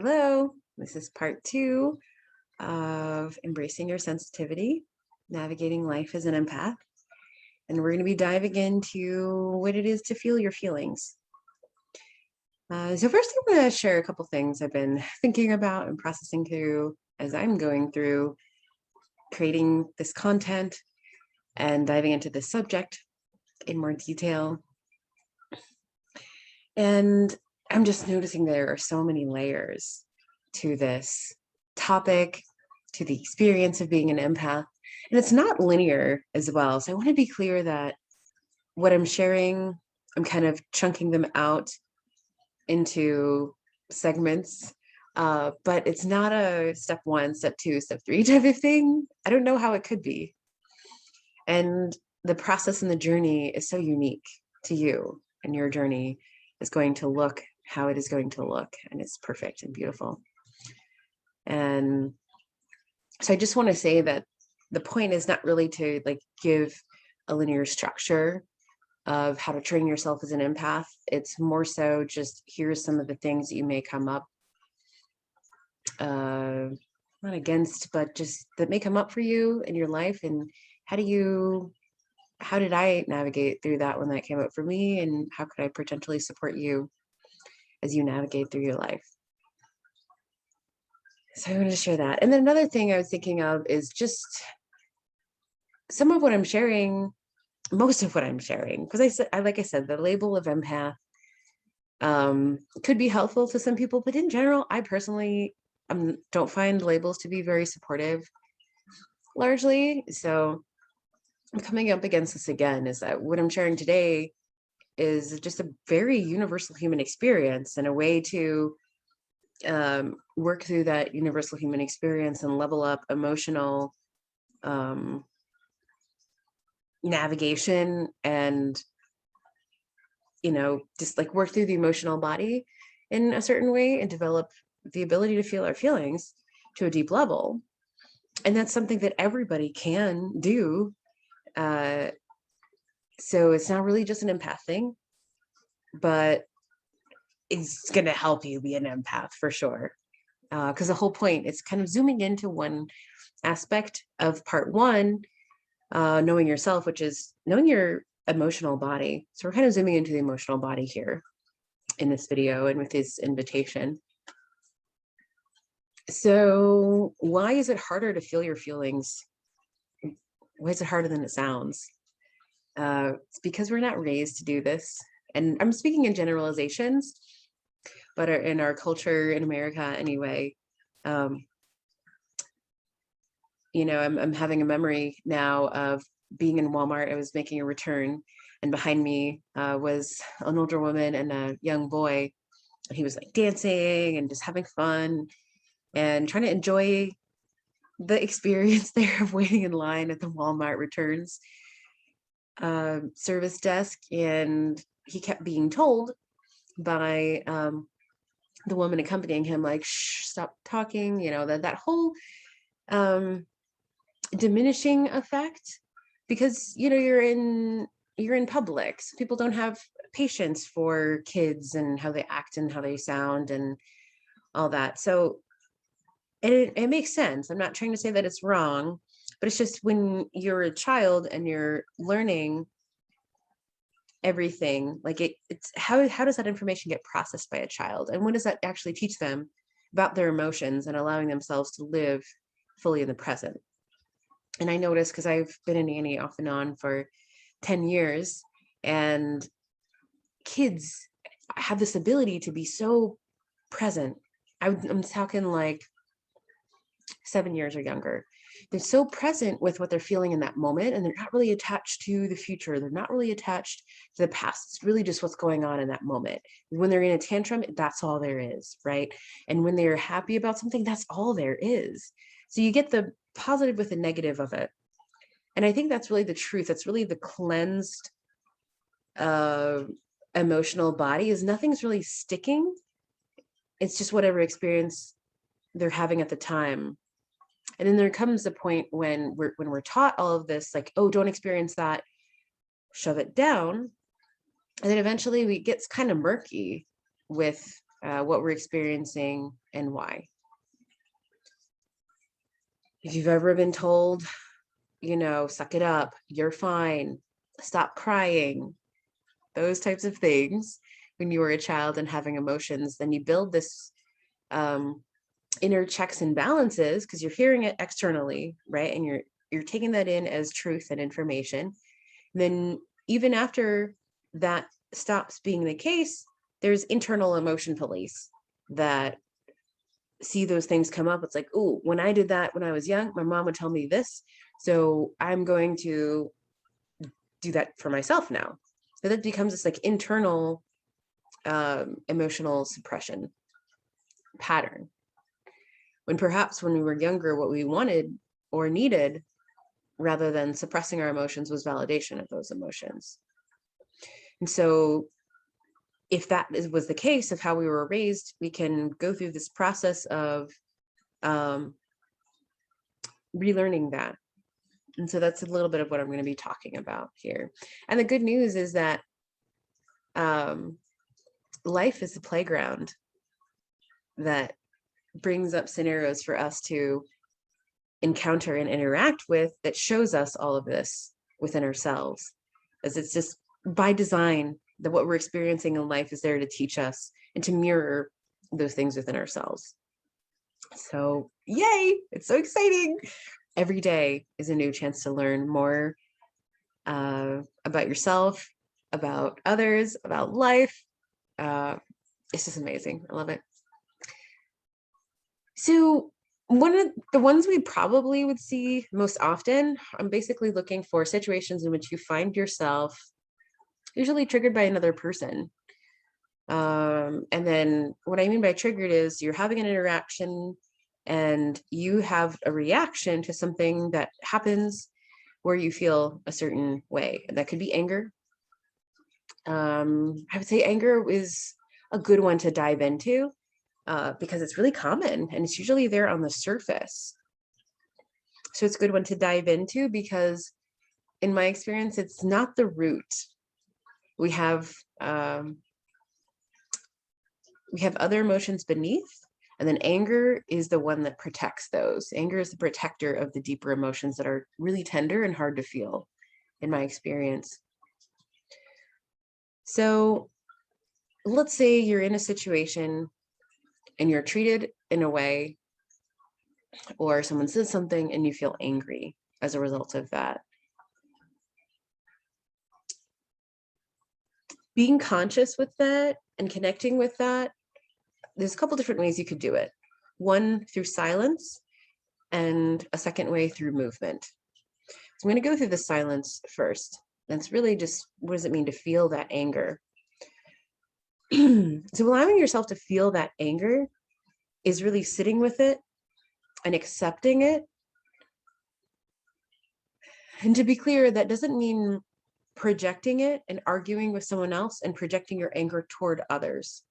Hello, this is part two of embracing your sensitivity, navigating life as an empath. And we're going to be diving into what it is to feel your feelings. So, first, I want to share a couple things I've been thinking about and processing through as I'm going through creating this content and diving into this subject in more detail. And I'm just noticing there are so many layers to this topic, to the experience of being an empath. And it's not linear as well. So I want to be clear that what I'm sharing, I'm kind of chunking them out into segments. But it's not a step one, step two, step three type of thing. I don't know how it could be. And the process and the journey is so unique to you, and your journey is going to look how it is going to look, and it's perfect and beautiful. And so I just want to say that the point is not really to give a linear structure of how to train yourself as an empath. It's more so just here's some of the things that you may come up not against, but just that may come up for you in your life. And how did I navigate through that when that came up for me? And how could I potentially support you as you navigate through your life? So I wanted to share that. And then another thing I was thinking of is just some of what I'm sharing, most of what I'm sharing, because like I said, the label of empath could be helpful to some people, but in general, I personally don't find labels to be very supportive, largely. So I'm coming up against this again, is that what I'm sharing today is just a very universal human experience and a way to work through that universal human experience and level up emotional navigation and, just work through the emotional body in a certain way and develop the ability to feel our feelings to a deep level. And that's something that everybody can do. So it's not really just an empath thing, but it's going to help you be an empath for sure. Because the whole point is kind of zooming into one aspect of part one, knowing yourself, which is knowing your emotional body. So we're kind of zooming into the emotional body here in this video and with this invitation. So why is it harder to feel your feelings? Why is it harder than it sounds? It's because we're not raised to do this. And I'm speaking in generalizations, but in our culture in America anyway, I'm having a memory now of being in Walmart. I was making a return, and behind me was an older woman and a young boy, and he was dancing and just having fun and trying to enjoy the experience there of waiting in line at the Walmart returns service desk. And he kept being told by the woman accompanying him, shh, stop talking, that whole diminishing effect, because you're in public, so people don't have patience for kids and how they act and how they sound and all that. So it makes sense. I'm not trying to say that it's wrong, but it's just when you're a child and you're learning everything, it's how does that information get processed by a child, and what does that actually teach them about their emotions and allowing themselves to live fully in the present? And I noticed, because I've been a nanny off and on for 10 years, and kids have this ability to be so present. I'm talking 7 years or younger. They're so present with what they're feeling in that moment, and they're not really attached to the future. They're not really attached to the past. It's really just what's going on in that moment. When they're in a tantrum, that's all there is, right? And when they're happy about something, that's all there is. So you get the positive with the negative of it. And I think that's really the truth. That's really the cleansed emotional body, is nothing's really sticking. It's just whatever experience they're having at the time. And then there comes a point when we're taught all of this, oh, don't experience that, shove it down. And then eventually it gets kind of murky with what we're experiencing, and why. If you've ever been told, suck it up, you're fine, stop crying, those types of things when you were a child and having emotions, then you build this inner checks and balances because you're hearing it externally, right? And you're taking that in as truth and information. Then even after that stops being the case, there's internal emotion police that see those things come up. It's like, oh, when I did that when I was young, my mom would tell me this, so I'm going to do that for myself now. So that becomes this like internal emotional suppression pattern, when perhaps when we were younger, what we wanted or needed, rather than suppressing our emotions, was validation of those emotions. And so if that was the case of how we were raised, we can go through this process of relearning that. And so that's a little bit of what I'm going to be talking about here. And the good news is that life is a playground that brings up scenarios for us to encounter and interact with that shows us all of this within ourselves, as it's just by design that what we're experiencing in life is there to teach us and to mirror those things within ourselves. So yay, it's so exciting. Every day is a new chance to learn more about yourself, about others, about life. It's just amazing. I love it. So one of the ones we probably would see most often, I'm basically looking for situations in which you find yourself usually triggered by another person. And then what I mean by triggered is you're having an interaction and you have a reaction to something that happens where you feel a certain way. And that could be anger. I would say anger is a good one to dive into because it's really common and it's usually there on the surface. So it's a good one to dive into because in my experience, it's not the root. We have other emotions beneath, and then anger is the one that protects those. Anger is the protector of the deeper emotions that are really tender and hard to feel, in my experience. So let's say you're in a situation and you're treated in a way, or someone says something and you feel angry as a result of that. Being conscious with that and connecting with that, there's a couple different ways you could do it. One through silence, and a second way through movement. So I'm going to go through the silence first. That's really just, what does it mean to feel that anger? So allowing yourself to feel that anger is really sitting with it and accepting it. And to be clear, that doesn't mean projecting it and arguing with someone else and projecting your anger toward others.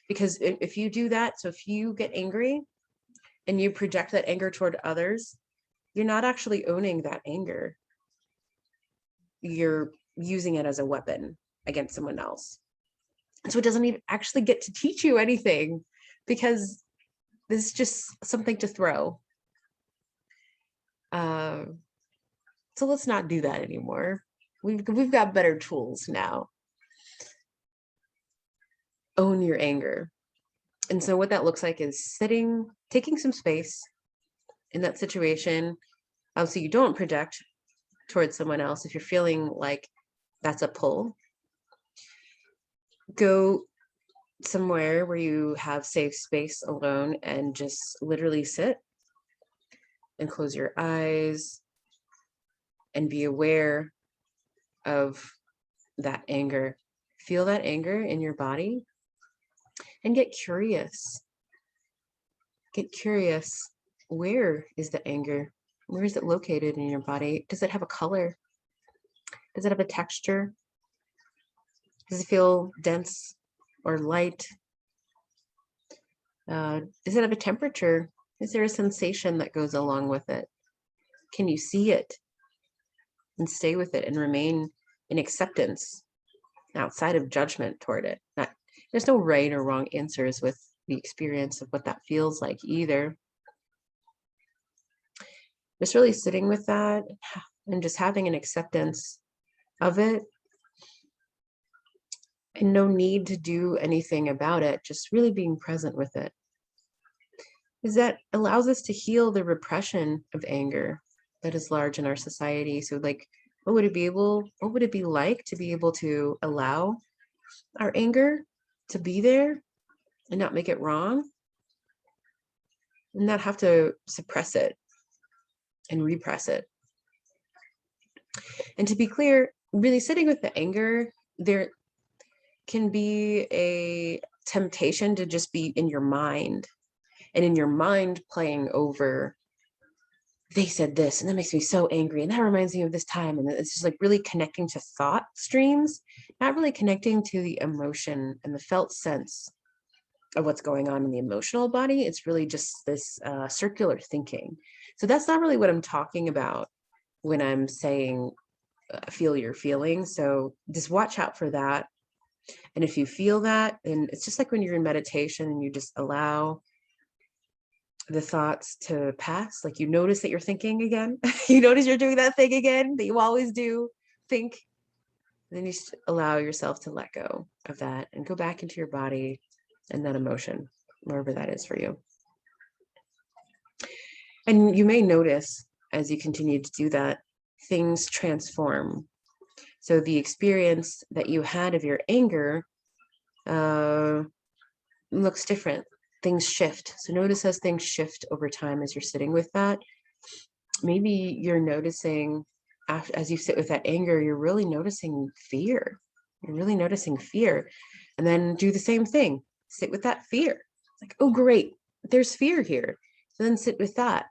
Because if you do that, so if you get angry and you project that anger toward others, you're not actually owning that anger. You're using it as a weapon against someone else. So it doesn't even actually get to teach you anything because this is just something to throw. So let's not do that anymore. We've got better tools now. Own your anger. And so what that looks like is sitting, taking some space in that situation, so you don't project towards someone else. If you're feeling like that's a pull, go somewhere where you have safe space alone and just literally sit and close your eyes and be aware of that anger. Feel that anger in your body and get curious. Get curious. Where is the anger? Where is it located in your body? Does it have a color? Does it have a texture? Does it feel dense or light? Does it have a temperature? Is there a sensation that goes along with it? Can you see it and stay with it and remain in acceptance outside of judgment toward it? Not There's no right or wrong answers with the experience of what that feels like either. Just really sitting with that and just having an acceptance of it, and no need to do anything about it, just really being present with it. Is that allows us to heal the repression of anger that is large in our society. So like, what would it be like to be able to allow our anger to be there and not make it wrong and not have to suppress it and repress it? And to be clear, really sitting with the anger, there can be a temptation to just be in your mind, and in your mind playing over, they said this and that makes me so angry and that reminds me of this time, and it's just like really connecting to thought streams, not really connecting to the emotion and the felt sense of what's going on in the emotional body. It's really just this circular thinking. So that's not really what I'm talking about when I'm saying feel your feelings. So just watch out for that. And if you feel that, then it's just like when you're in meditation and you just allow the thoughts to pass, like you notice that you're thinking again, you notice you're doing that thing again that you always do, think, and then you just allow yourself to let go of that and go back into your body and that emotion, wherever that is for you. And you may notice as you continue to do that, things transform. So the experience that you had of your anger looks different. Things shift. So notice as things shift over time as you're sitting with that. Maybe you're noticing as you sit with that anger, you're really noticing fear. You're really noticing fear. And then do the same thing. Sit with that fear. It's like, oh, great, there's fear here. So then sit with that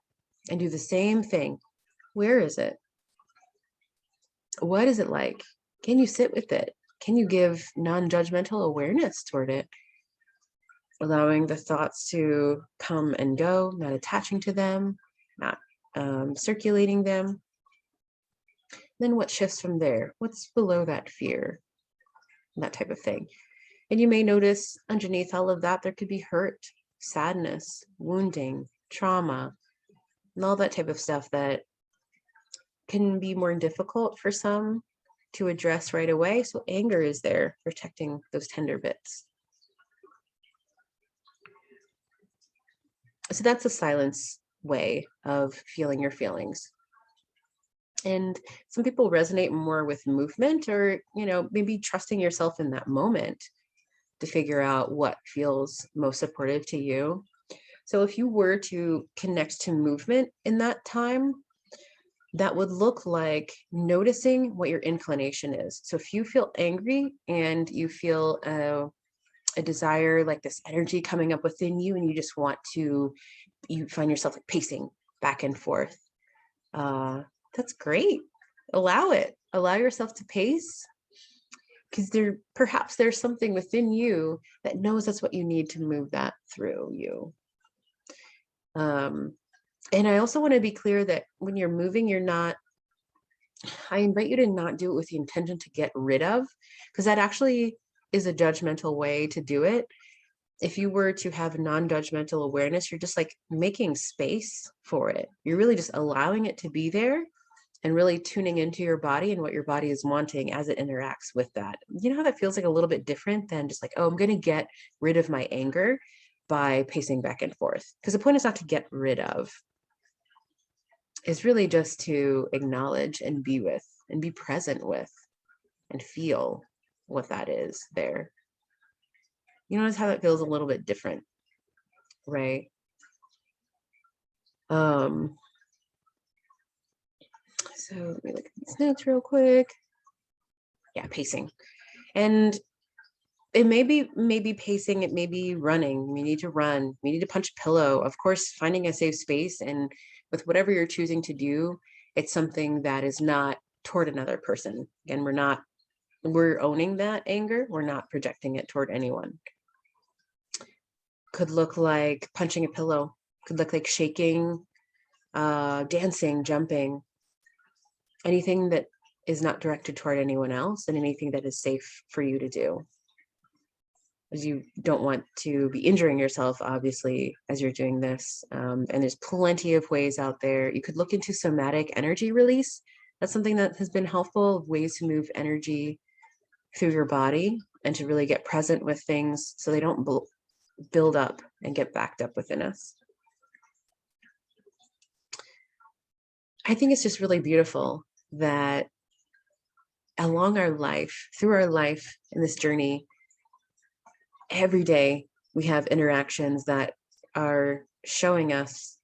and do the same thing. Where is it? What is it like? Can you sit with it? Can you give non-judgmental awareness toward it? Allowing the thoughts to come and go, not attaching to them, not circulating them. Then what shifts from there? What's below that fear? That type of thing. And you may notice underneath all of that, there could be hurt, sadness, wounding, trauma, and all that type of stuff that can be more difficult for some to address right away. So anger is there protecting those tender bits. So that's a silence way of feeling your feelings. And some people resonate more with movement, or, maybe trusting yourself in that moment to figure out what feels most supportive to you. So if you were to connect to movement in that time, that would look like noticing what your inclination is. So if you feel angry and you feel a desire, like this energy coming up within you, and you just you find yourself like pacing back and forth, that's great. Allow it. Allow yourself to pace, because perhaps there's something within you that knows that's what you need to move that through you. And I also want to be clear that when you're moving, I invite you to not do it with the intention to get rid of, because that actually is a judgmental way to do it. If you were to have non-judgmental awareness, you're just like making space for it. You're really just allowing it to be there and really tuning into your body and what your body is wanting as it interacts with that. You know how that feels like a little bit different than just like, oh, I'm going to get rid of my anger by pacing back and forth. Because the point is not to get rid of. It's really just to acknowledge and be with and be present with and feel what that is there. You notice how that feels a little bit different, right? So let me look at these notes real quick. Yeah, pacing. And it may be pacing, it may be running. We need to run. We need to punch a pillow. Of course, finding a safe space, and with whatever you're choosing to do, it's something that is not toward another person. Again, we're owning that anger. We're not projecting it toward anyone. Could look like punching a pillow. Could look like shaking, dancing, jumping. Anything that is not directed toward anyone else, and anything that is safe for you to do. as you don't want to be injuring yourself, obviously, as you're doing this. And there's plenty of ways out there. You could look into somatic energy release. That's something that has been helpful, ways to move energy through your body and to really get present with things so they don't build up and get backed up within us. I think it's just really beautiful that along our life, through our life in this journey, every day we have interactions that are showing us,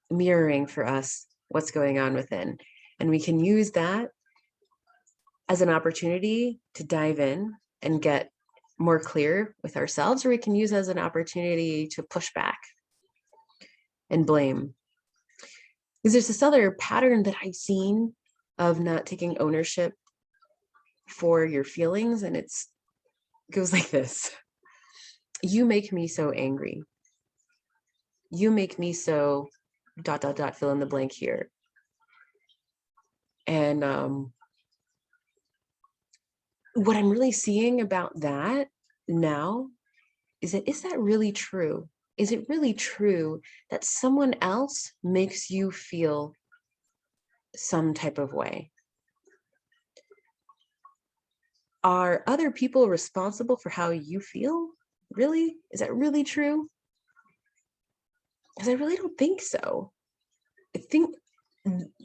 mirroring for us what's going on within. And we can use that as an opportunity to dive in and get more clear with ourselves, or we can use as an opportunity to push back and blame. Because there's this other pattern that I've seen of not taking ownership for your feelings, and it goes like this. You make me so angry. You make me so ... fill in the blank here. And what I'm really seeing about that now is that really true? Is it really true that someone else makes you feel some type of way? Are other people responsible for how you feel? Really? Is that really true? Because I really don't think so. I think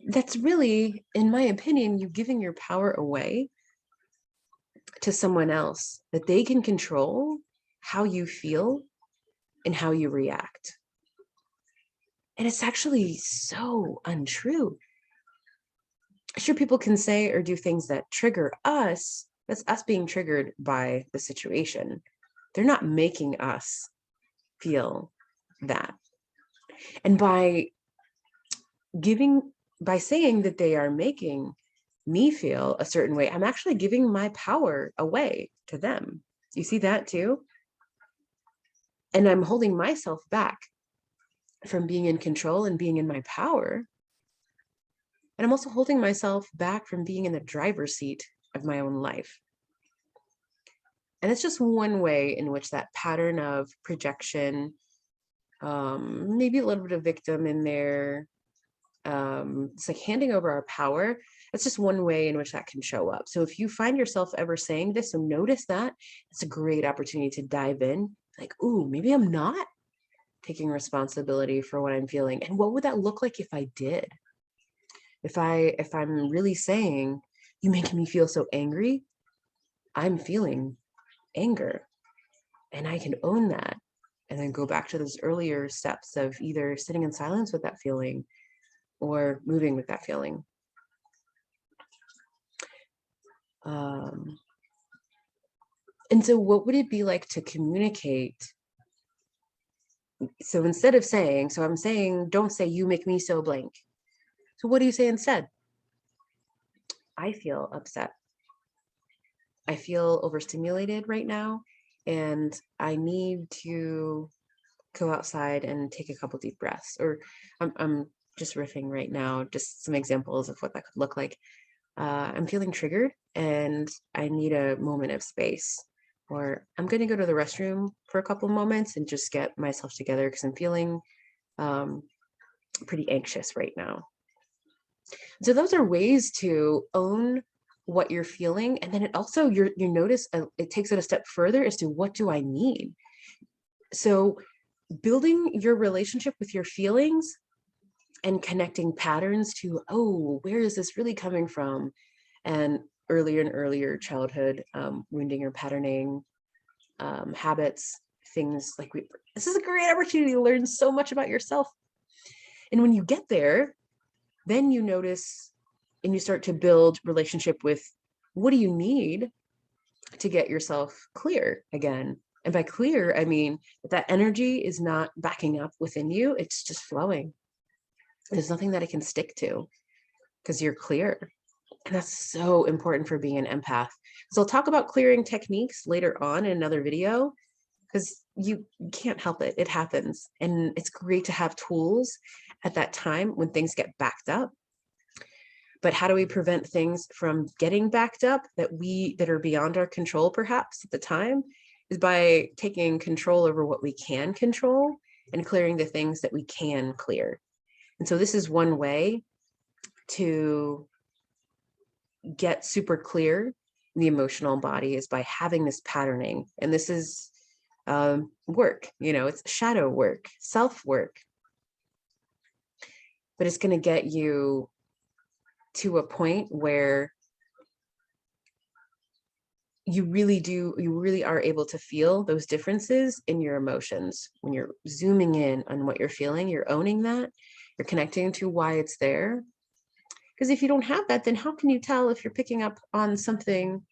that's really, in my opinion, you giving your power away to someone else, that they can control how you feel and how you react. And it's actually so untrue. Sure, people can say or do things that trigger us. That's us being triggered by the situation. They're not making us feel that. And by saying that they are making me feel a certain way, I'm actually giving my power away to them. You see that too? And I'm holding myself back from being in control and being in my power. And I'm also holding myself back from being in the driver's seat of my own life. And it's just one way in which that pattern of projection, maybe a little bit of victim in there, it's like handing over our power. That's just one way in which that can show up. So if you find yourself ever saying this, so notice that, it's a great opportunity to dive in. Like, ooh, maybe I'm not taking responsibility for what I'm feeling. And what would that look like if I did? If I'm really saying, you make me feel so angry, I'm feeling anger, and I can own that. And then go back to those earlier steps of either sitting in silence with that feeling or moving with that feeling. And so what would it be like to communicate? So instead of saying, so I'm saying, don't say you make me so blank. So what do you say instead? I feel upset. I feel overstimulated right now, and I need to go outside and take a couple deep breaths. Or I'm just riffing right now, just some examples of what that could look like. I'm feeling triggered and I need a moment of space. Or I'm going to go to the restroom for a couple moments and just get myself together because I'm feeling pretty anxious right now. So those are ways to own what you're feeling. And then it also, you notice it takes it a step further as to what do I need? So building your relationship with your feelings and connecting patterns to, oh, where is this really coming from? And earlier and earlier childhood wounding or patterning habits, things like this is a great opportunity to learn so much about yourself. And when you get there, then you notice and you start to build relationship with what do you need to get yourself clear again. And by clear, I mean that energy is not backing up within you. It's just flowing. There's nothing that it can stick to because you're clear. And that's so important for being an empath. So I'll talk about clearing techniques later on in another video because you can't help it. It happens. And it's great to have tools at that time when things get backed up. But how do we prevent things from getting backed up that are beyond our control perhaps at the time? is by taking control over what we can control and clearing the things that we can clear. And so this is one way to get super clear in the emotional body, is by having this patterning. And this is work, it's shadow work, self work, but it's going to get you to a point where you really are able to feel those differences in your emotions. When you're zooming in on what you're feeling, you're owning that, you're connecting to why it's there. Because if you don't have that, then how can you tell if you're picking up on something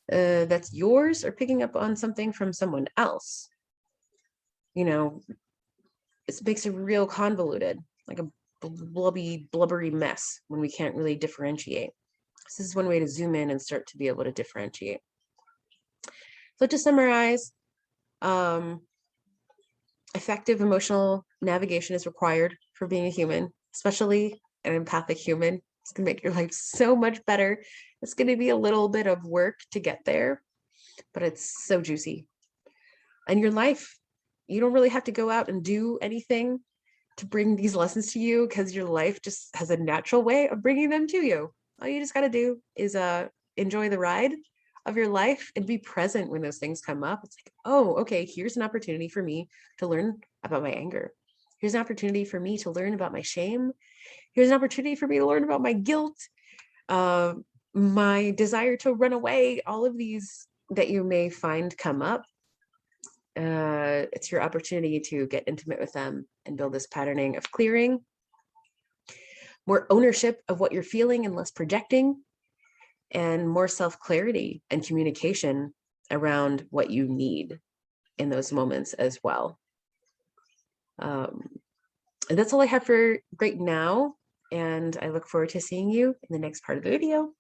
that's yours or picking up on something from someone else? It makes it real convoluted, like a blubbery mess when we can't really differentiate. This is one way to zoom in and start to be able to differentiate. So to summarize, effective emotional navigation is required for being a human, especially an empathic human. It's going to make your life so much better. It's going to be a little bit of work to get there, but it's so juicy. And your life, you don't really have to go out and do anything to bring these lessons to you, because your life just has a natural way of bringing them to you. All you just got to do is enjoy the ride of your life and be present when those things come up. It's like, oh, okay, here's an opportunity for me to learn about my anger. Here's an opportunity for me to learn about my shame. Here's an opportunity for me to learn about my guilt, my desire to run away, all of these that you may find come up. It's your opportunity to get intimate with them and build this patterning of clearing, more ownership of what you're feeling and less projecting, and more self-clarity and communication around what you need in those moments as well. And that's all I have for right now. And I look forward to seeing you in the next part of the video.